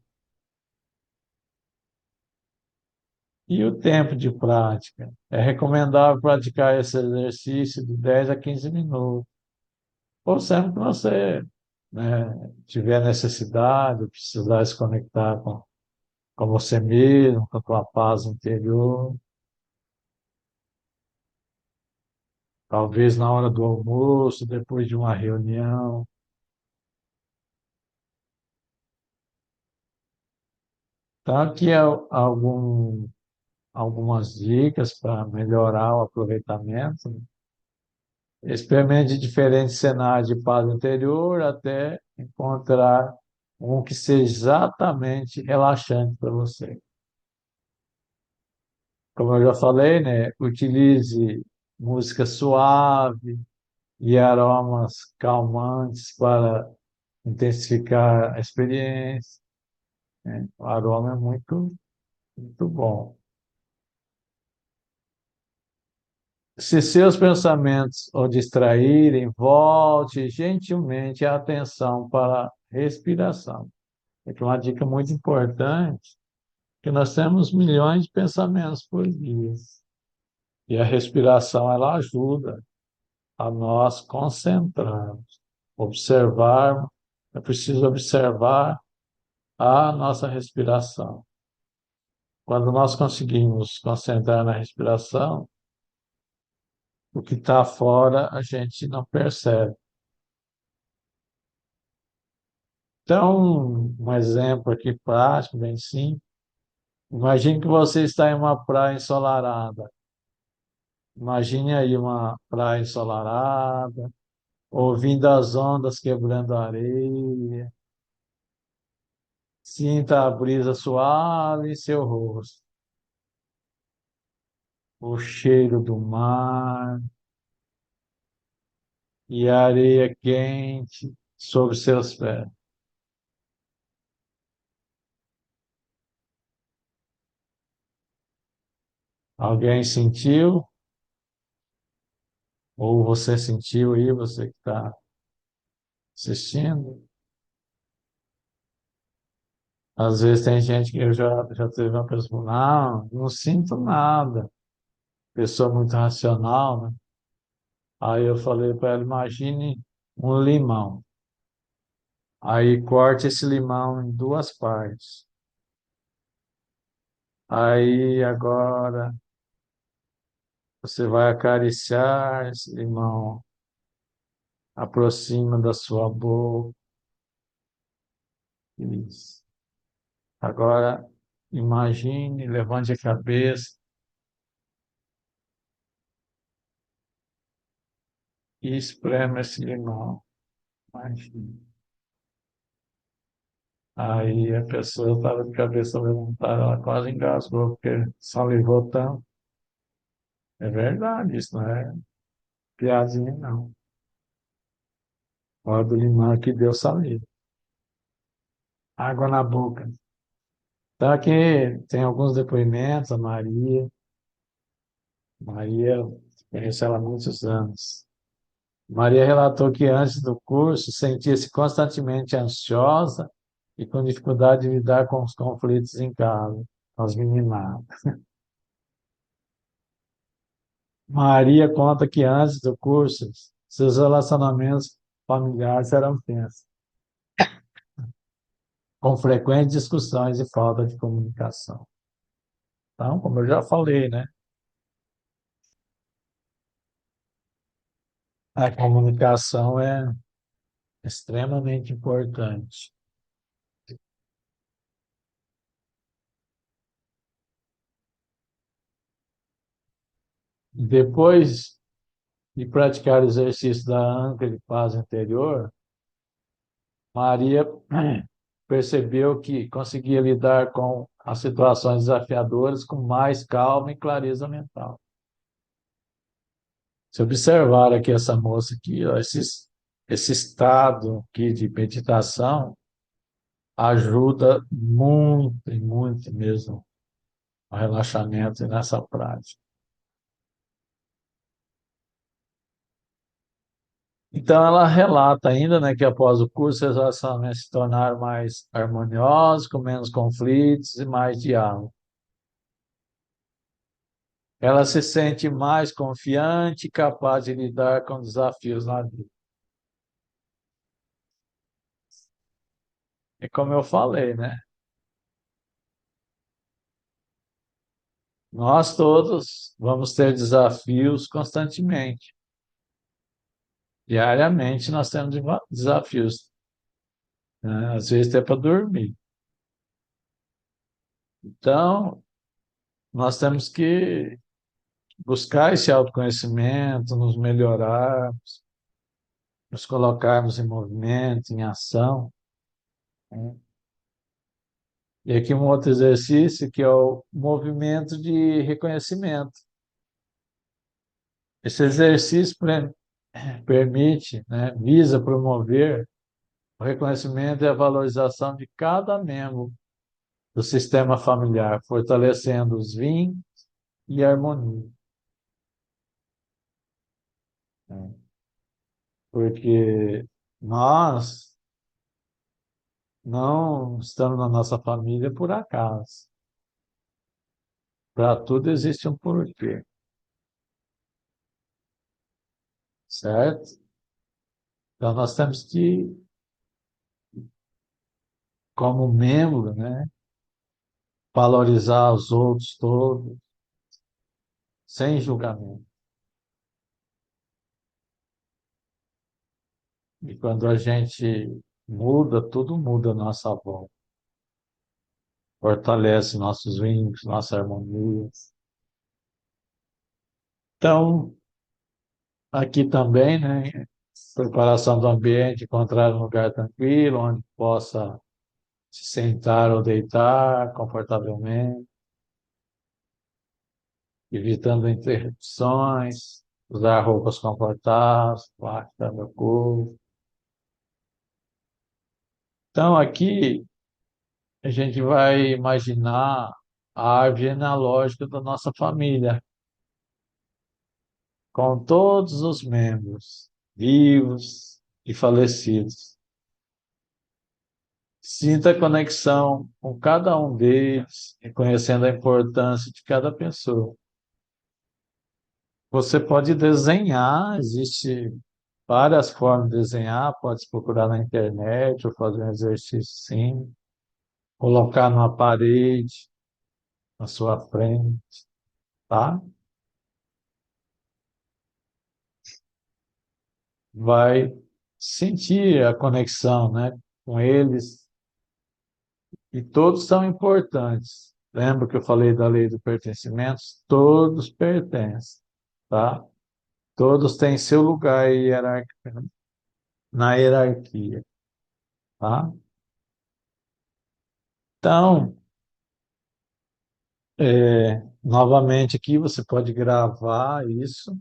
E o tempo de prática? É recomendável praticar esse exercício de 10 a 15 minutos, ou sempre que você, né, tiver necessidade, precisar se conectar com você mesmo, com a tua paz interior. Talvez na hora do almoço, depois de uma reunião. Então, aqui algumas dicas para melhorar o aproveitamento, né? Experimente diferentes cenários de paz interior até encontrar um que seja exatamente relaxante para você. Como eu já falei, né? Utilize música suave e aromas calmantes para intensificar a experiência, né? O aroma é muito bom. Se seus pensamentos o distraírem, volte gentilmente a atenção para a respiração. É uma dica muito importante, que nós temos milhões de pensamentos por dia. E a respiração, ela ajuda a nós concentrarmos, observar, é preciso observar a nossa respiração. Quando nós conseguimos concentrar na respiração, o que está fora a gente não percebe. Então, um exemplo aqui prático, bem simples. Imagine que você está em uma praia ensolarada. Imagine aí uma praia ensolarada, ouvindo as ondas quebrando a areia. Sinta a brisa suave em seu rosto, o cheiro do mar e a areia quente sobre seus pés. Alguém sentiu? Ou você sentiu aí, você que está assistindo? Às vezes tem gente que eu já teve uma pessoa, não, não sinto nada. Pessoa muito racional, né? Aí eu falei para ela, imagine um limão. Aí corte esse limão em duas partes. Aí agora você vai acariciar esse limão, aproxima da sua boca. Isso. Agora imagine, levante a cabeça e espreme esse limão. Imagine. Aí a pessoa estava de cabeça levantada, ela quase engasgou, porque salivou tanto. É verdade, isso não é piadinha, não. Hora do limão que deu saliva. Água na boca. Então aqui tem alguns depoimentos, a Maria, conheço ela há muitos anos. Maria relatou que antes do curso sentia-se constantemente ansiosa e com dificuldade de lidar com os conflitos em casa, com as meninas. Maria conta que antes do curso, seus relacionamentos familiares eram tensos, com frequentes discussões e falta de comunicação. Então, como eu já falei, né? A comunicação é extremamente importante. Depois de praticar o exercício da âncara de paz interior, Maria percebeu que conseguia lidar com as situações desafiadoras com mais calma e clareza mental. Se observar aqui essa moça aqui, ó, esse estado aqui de meditação ajuda muito, e muito mesmo, ao relaxamento e nessa prática. Então, ela relata ainda, né, que após o curso, os relacionamentos se tornaram mais harmoniosos, com menos conflitos e mais diálogo. Ela se sente mais confiante e capaz de lidar com desafios na vida. E como eu falei, né? Nós todos vamos ter desafios constantemente. Diariamente nós temos desafios, né? Às vezes até para dormir. Então, nós temos que buscar esse autoconhecimento, nos melhorarmos, nos colocarmos em movimento, em ação, né? E aqui um outro exercício que é o movimento de reconhecimento. Esse exercício permite, né, visa promover o reconhecimento e a valorização de cada membro do sistema familiar, fortalecendo os vínculos e a harmonia, né? Porque nós não estamos na nossa família por acaso. Para tudo existe um porquê, certo? Então nós temos que, como membro, né, valorizar os outros todos, sem julgamento. E quando a gente muda, tudo muda à nossa volta. Fortalece nossos vínculos, nossa harmonia. Então, aqui também, né, preparação do ambiente, encontrar um lugar tranquilo, onde possa se sentar ou deitar confortavelmente, evitando interrupções, usar roupas confortáveis, relaxar meu corpo. Então, aqui a gente vai imaginar a árvore genealógica da nossa família, com todos os membros, vivos e falecidos. Sinta a conexão com cada um deles, reconhecendo a importância de cada pessoa. Você pode desenhar, existe várias formas de desenhar, pode procurar na internet ou fazer um exercício sim, colocar numa parede, na sua frente, tá? Vai sentir a conexão, né, com eles, e todos são importantes. Lembra que eu falei da lei do pertencimento? Todos pertencem, tá? Todos têm seu lugar na hierarquia, tá? Então, novamente aqui você pode gravar isso,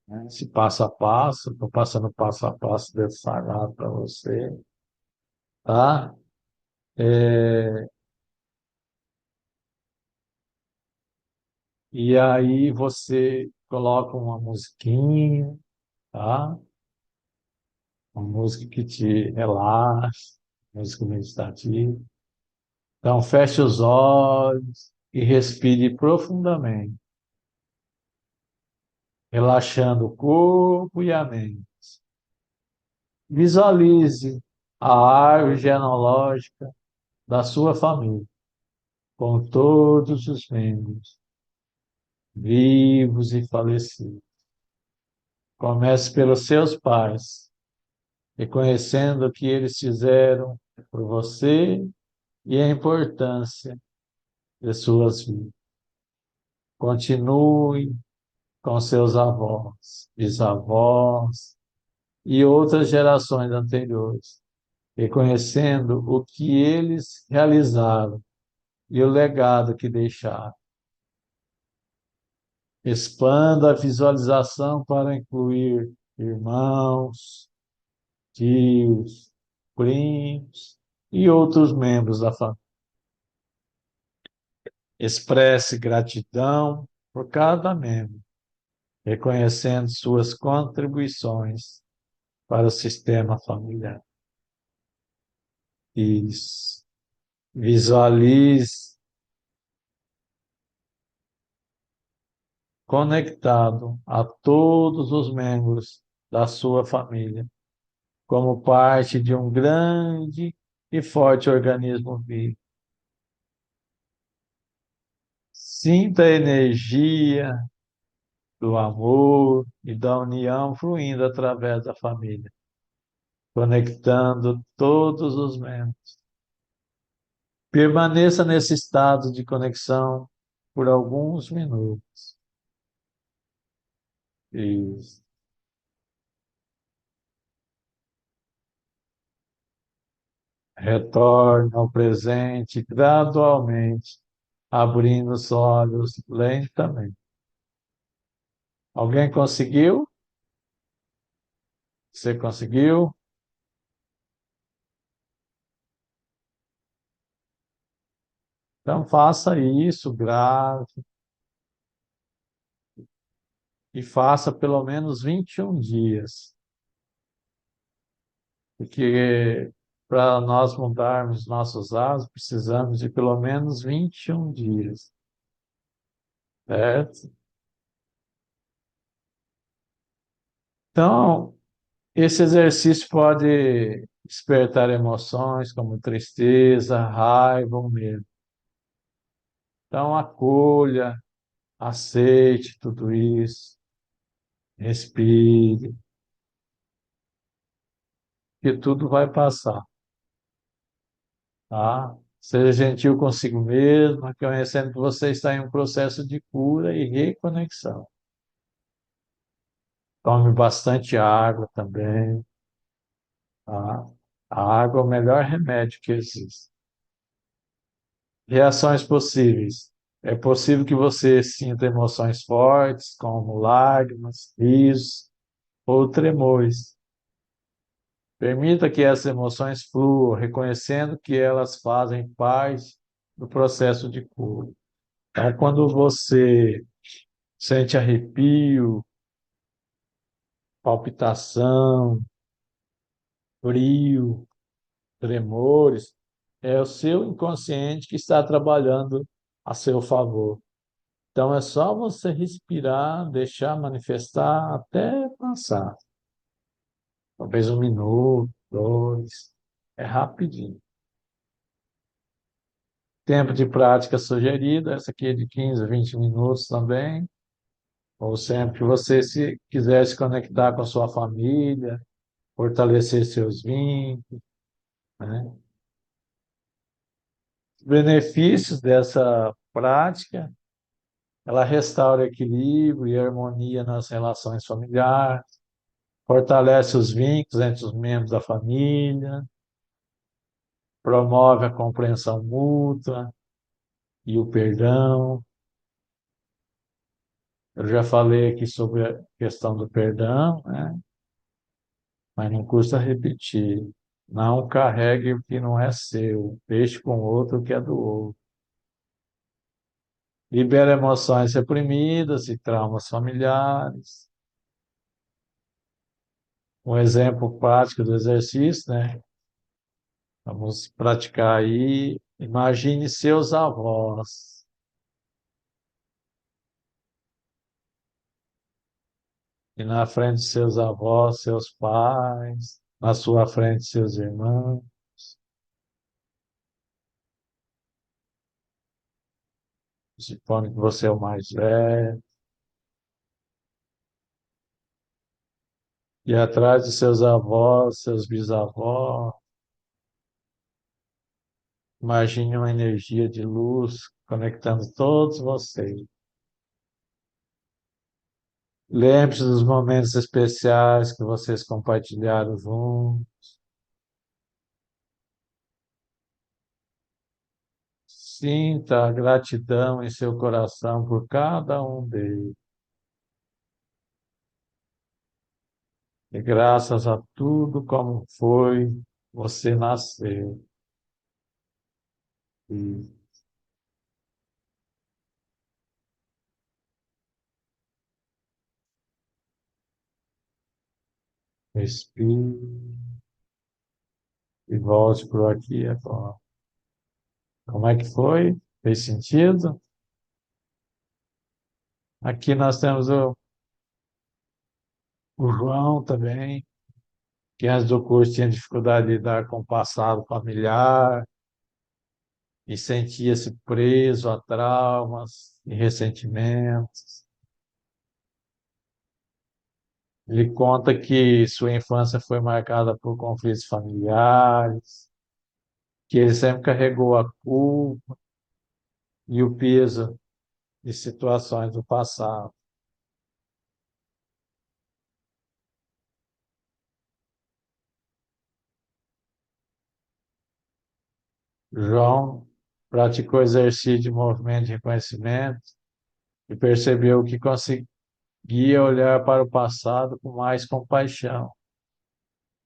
né? Esse passo a passo, estou passando passo a passo desse sagrado para você, tá? E aí você coloca uma musiquinha, tá? Uma música que te relaxa, música meditativa. Então, feche os olhos e respire profundamente, relaxando o corpo e a mente. Visualize a árvore genealógica da sua família, com todos os membros, vivos e falecidos. Comece pelos seus pais, reconhecendo o que eles fizeram por você e a importância de suas vidas. Continue com seus avós, bisavós e outras gerações anteriores, reconhecendo o que eles realizaram e o legado que deixaram. Expanda a visualização para incluir irmãos, tios, primos e outros membros da família. Expresse gratidão por cada membro, reconhecendo suas contribuições para o sistema familiar. Isso. Visualize conectado a todos os membros da sua família, como parte de um grande e forte organismo vivo. Sinta a energia do amor e da união fluindo através da família, conectando todos os membros. Permaneça nesse estado de conexão por alguns minutos. Isso. Retorne ao presente gradualmente, abrindo os olhos lentamente. Alguém conseguiu? Você conseguiu? Então faça isso, grave, e faça pelo menos 21 dias, porque para nós mudarmos nossos hábitos, precisamos de pelo menos 21 dias, certo? Então, esse exercício pode despertar emoções como tristeza, raiva ou medo. Então, acolha, aceite tudo isso, respire, que tudo vai passar, tá? Seja gentil consigo mesmo, reconhecendo que você está em um processo de cura e reconexão. Tome bastante água também, tá? A água é o melhor remédio que existe. Reações possíveis. É possível que você sinta emoções fortes, como lágrimas, risos ou tremores. Permita que essas emoções fluam, reconhecendo que elas fazem parte do processo de cura. Então, quando você sente arrepio, palpitação, frio, tremores, é o seu inconsciente que está trabalhando a seu favor. Então é só você respirar, deixar manifestar até passar. Talvez um minuto, dois. É rapidinho. Tempo de prática sugerido, essa aqui é de 15 a 20 minutos também. Ou sempre que você se quiser se conectar com a sua família, fortalecer seus vínculos, né? Benefícios dessa prática, ela restaura o equilíbrio e harmonia nas relações familiares, fortalece os vínculos entre os membros da família, promove a compreensão mútua e o perdão. Eu já falei aqui sobre a questão do perdão, né? Mas não custa repetir. Não carregue o que não é seu, deixe com o outro o que é do outro. Libera emoções reprimidas e traumas familiares. Um exemplo prático do exercício, né? Vamos praticar aí. Imagine seus avós. E na frente de seus avós, seus pais. Na sua frente, seus irmãos. Supõe que você é o mais velho. E atrás de seus avós, seus bisavós. Imagine uma energia de luz conectando todos vocês. Lembre-se dos momentos especiais que vocês compartilharam juntos. Sinta a gratidão em seu coração por cada um deles. E graças a tudo como foi, você nasceu. E respire e volte para aqui agora. Como é que foi? Fez sentido? Aqui nós temos o João também, que antes do curso tinha dificuldade de lidar com o passado familiar e sentia-se preso a traumas e ressentimentos. Ele conta que sua infância foi marcada por conflitos familiares, que ele sempre carregou a culpa e o peso de situações do passado. João praticou exercício de movimento de reconhecimento e percebeu que conseguia olhar para o passado com mais compaixão.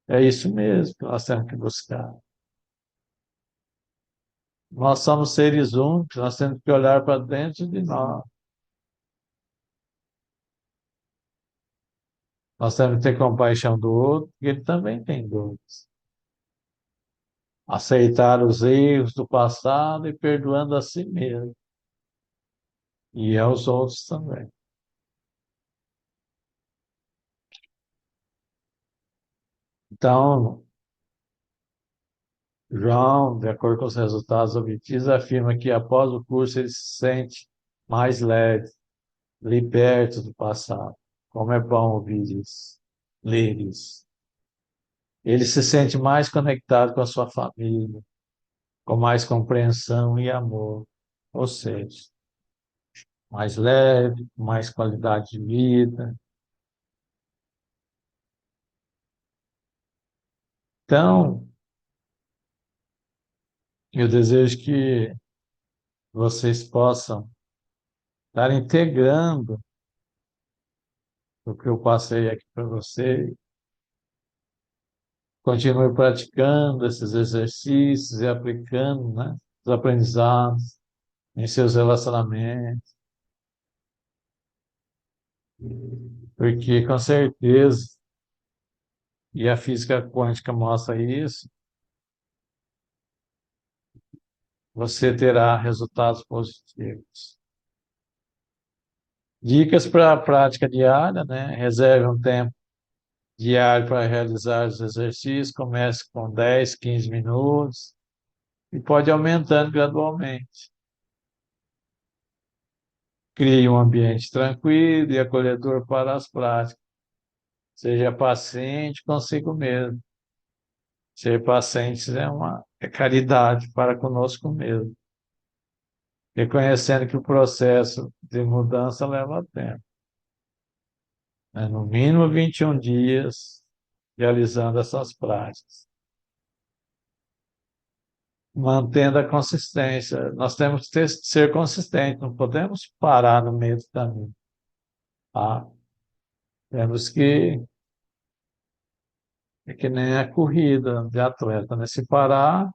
É isso mesmo que nós temos que buscar. Nós somos seres únicos, nós temos que olhar para dentro de nós. Nós temos que ter compaixão do outro, porque ele também tem dores. Aceitar os erros do passado e perdoando a si mesmo e aos outros também. Então, João, de acordo com os resultados obtidos, afirma que após o curso ele se sente mais leve, liberto do passado. Como é bom ouvir isso, ler isso. Ele se sente mais conectado com a sua família, com mais compreensão e amor. Ou seja, mais leve, com mais qualidade de vida. Então, eu desejo que vocês possam estar integrando o que eu passei aqui para vocês. Continue praticando esses exercícios e aplicando, né, os aprendizados em seus relacionamentos, porque com certeza, e a física quântica mostra isso, você terá resultados positivos. Dicas para a prática diária, né? Reserve um tempo diário para realizar os exercícios, comece com 10, 15 minutos e pode ir aumentando gradualmente. Crie um ambiente tranquilo e acolhedor para as práticas. Seja paciente consigo mesmo. Ser paciente é caridade para conosco mesmo, reconhecendo que o processo de mudança leva tempo, né? No mínimo 21 dias realizando essas práticas, mantendo a consistência. Nós temos que ser consistentes, não podemos parar no meio do caminho, tá? Temos que, é que nem a corrida de atleta, né? Se parar,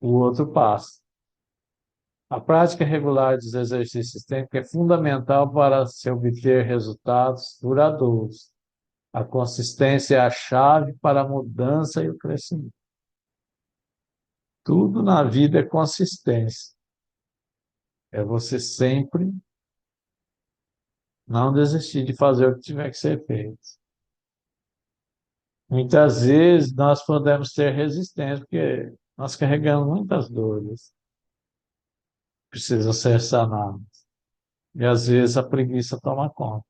o outro passa. A prática regular dos exercícios sistêmicos é fundamental para se obter resultados duradouros. A consistência é a chave para a mudança e o crescimento. Tudo na vida é consistência. É você sempre não desistir de fazer o que tiver que ser feito. Muitas vezes nós podemos ter resistência, porque nós carregamos muitas dores que precisam ser sanadas. E às vezes a preguiça toma conta.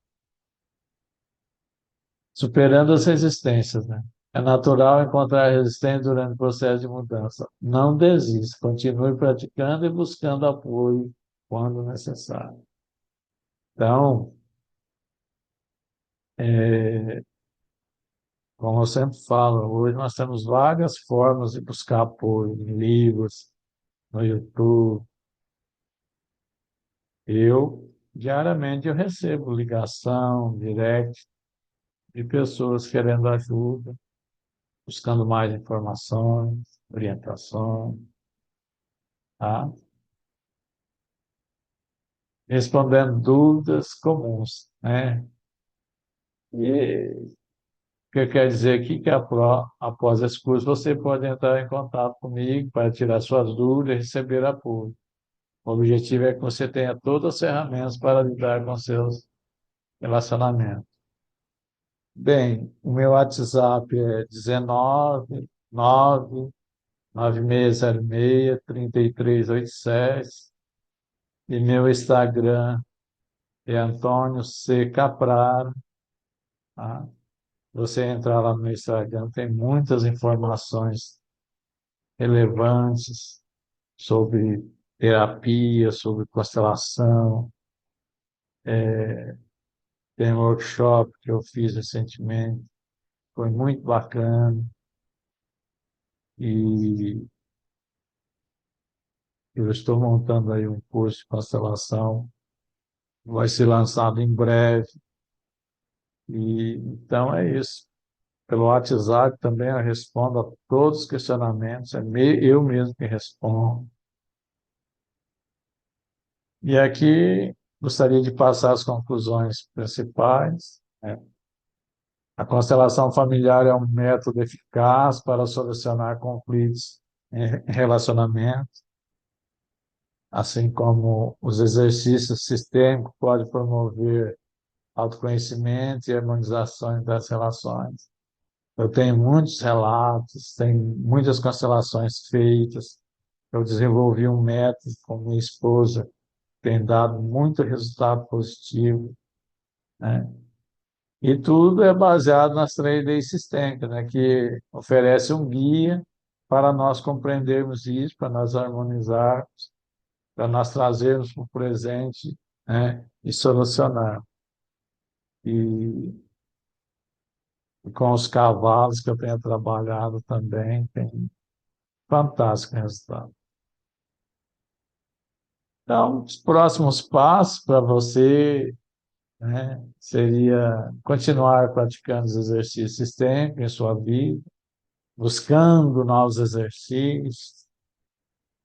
Superando as resistências, né? É natural encontrar resistência durante o processo de mudança. Não desista, continue praticando e buscando apoio quando necessário. Então, como eu sempre falo, hoje nós temos várias formas de buscar apoio, em livros, no YouTube. Diariamente, eu recebo ligação, direct, de pessoas querendo ajuda, buscando mais informações, orientações, tá? Respondendo dúvidas comuns, né? E o que quer dizer aqui que após esse curso você pode entrar em contato comigo para tirar suas dúvidas e receber apoio. O objetivo é que você tenha todas as ferramentas para lidar com seus relacionamentos. Bem, o meu WhatsApp é 19 9 9606 3387 e meu Instagram é Antônio C. Capraro, tá? Você entrar lá no Instagram, tem muitas informações relevantes sobre terapia, sobre constelação. Tem um workshop que eu fiz recentemente, foi muito bacana. E eu estou montando aí um curso de constelação, vai ser lançado em breve. E então é isso. Pelo WhatsApp também eu respondo a todos os questionamentos, eu mesmo que respondo. E aqui gostaria de passar as conclusões principais, né? A constelação familiar é um método eficaz para solucionar conflitos em relacionamento, assim como os exercícios sistêmicos podem promover autoconhecimento e harmonização das relações. Eu tenho muitos relatos, tenho muitas constelações feitas. Eu desenvolvi um método com minha esposa, tem dado muito resultado positivo, né? E tudo é baseado nas 3D sistêmicas, né? Que oferece um guia para nós compreendermos isso, para nós harmonizarmos, para nós trazermos para o presente, né? E solucionar. E com os cavalos que eu tenho trabalhado também, tem fantástico resultado. Então, os próximos passos para você, né, seria continuar praticando os exercícios sistêmicos em sua vida, buscando novos exercícios,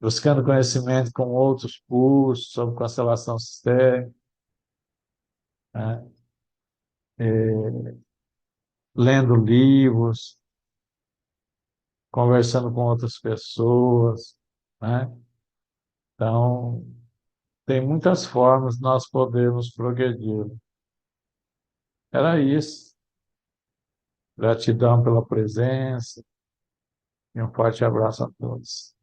buscando conhecimento com outros cursos sobre constelação sistêmica, né, lendo livros, conversando com outras pessoas, né? Então, tem muitas formas de nós podermos progredir. Era isso. Gratidão pela presença e um forte abraço a todos.